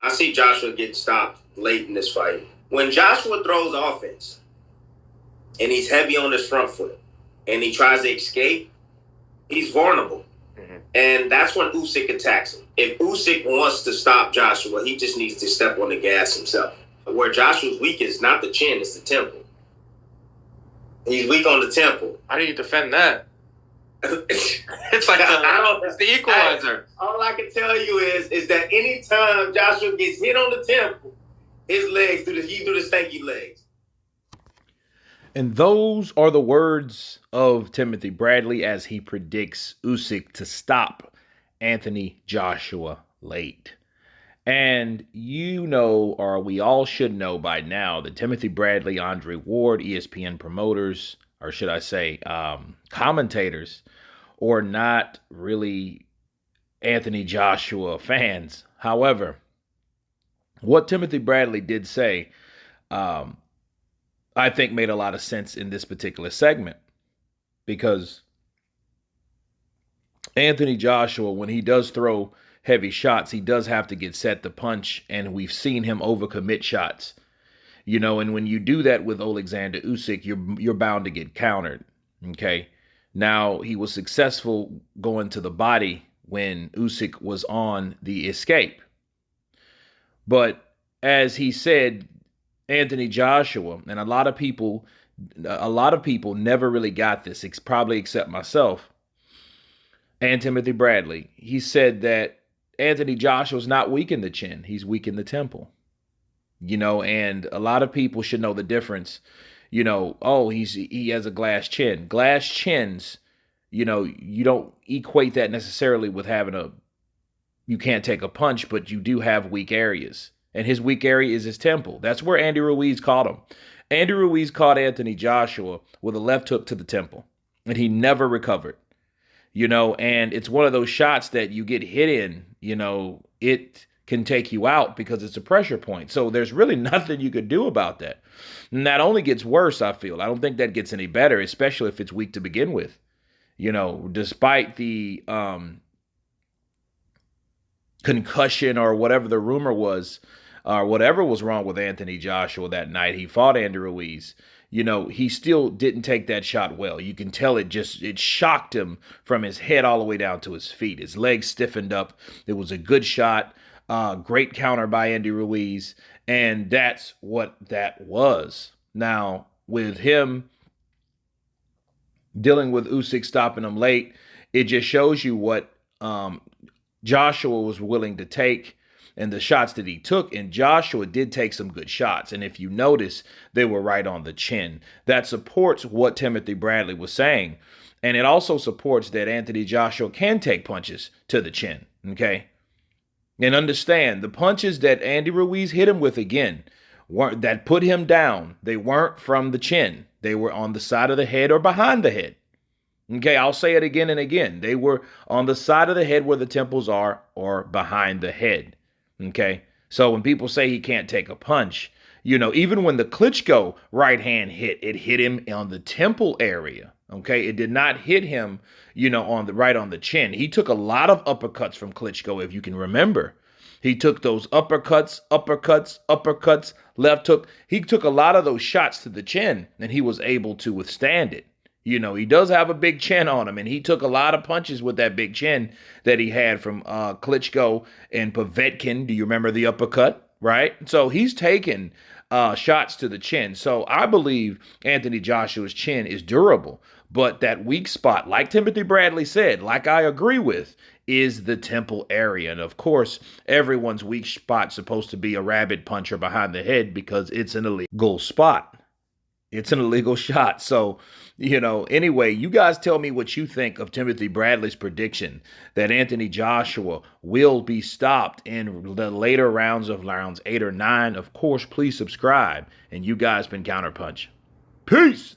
I see Joshua getting stopped late in this fight. When Joshua throws offense and he's heavy on his front foot and he tries to escape, he's vulnerable. Mm-hmm. And that's when Usyk attacks him. If Usyk wants to stop Joshua, he just needs to step on the gas himself. Where Joshua's weak is not the chin, it's the temple. He's weak on the temple. How do you defend that? It's like it's the equalizer. All I can tell you is that anytime Joshua gets hit on the temple, his legs do the stanky legs. And those are the words of Timothy Bradley as he predicts Usyk to stop Anthony Joshua late. And you know, or we all should know by now, that Timothy Bradley, Andre Ward, ESPN promoters, or should I say commentators, or not really Anthony Joshua fans. However, what Timothy Bradley did say, I think made a lot of sense in this particular segment, because Anthony Joshua, when he does throw heavy shots, he does have to get set to punch, and we've seen him overcommit shots. You know, and when you do that with Oleksandr Usyk, you're bound to get countered. Okay. Now, he was successful going to the body when Usyk was on the escape. But as he said, Anthony Joshua, and a lot of people never really got this, probably except myself and Timothy Bradley. He said that Anthony Joshua's not weak in the chin. He's weak in the temple. You know, and a lot of people should know the difference. You know, oh, he has a glass chin. Glass chins, you know, you don't equate that necessarily with you can't take a punch, but you do have weak areas. And his weak area is his temple. That's where Andy Ruiz caught him. Andy Ruiz caught Anthony Joshua with a left hook to the temple, and he never recovered. You know, and it's one of those shots that you get hit in, you know, it can take you out because it's a pressure point. So there's really nothing you could do about that. And that only gets worse, I feel. I don't think that gets any better, especially if it's weak to begin with. You know, despite the concussion or whatever the rumor was, or whatever was wrong with Anthony Joshua that night, he fought Andy Ruiz. You know, he still didn't take that shot well. You can tell it shocked him from his head all the way down to his feet. His legs stiffened up. It was a good shot. Great counter by Andy Ruiz. And that's what that was. Now, with him dealing with Usyk stopping him late, it just shows you what Joshua was willing to take and the shots that he took. And Joshua did take some good shots. And if you notice, they were right on the chin. That supports what Timothy Bradley was saying. And it also supports that Anthony Joshua can take punches to the chin. Okay. And understand, the punches that Andy Ruiz hit him with again, that put him down, they weren't from the chin. They were on the side of the head or behind the head. Okay, I'll say it again and again. They were on the side of the head where the temples are or behind the head. Okay, so when people say he can't take a punch, you know, even when the Klitschko right hand hit, it hit him on the temple area. Okay, it did not hit him, you know, right on the chin. He took a lot of uppercuts from Klitschko, if you can remember. He took those uppercuts, left hook. He took a lot of those shots to the chin, and he was able to withstand it. You know, he does have a big chin on him, and he took a lot of punches with that big chin that he had from Klitschko and Povetkin. Do you remember the uppercut? Right? So he's taken shots to the chin. So I believe Anthony Joshua's chin is durable. But that weak spot, like Timothy Bradley said, like I agree with, is the temple area. And of course, everyone's weak spot is supposed to be a rabbit puncher behind the head because it's an illegal spot. It's an illegal shot. So, you know, anyway, you guys tell me what you think of Timothy Bradley's prediction that Anthony Joshua will be stopped in the later rounds of rounds 8 or 9. Of course, please subscribe. And you guys been Counterpunch. Peace.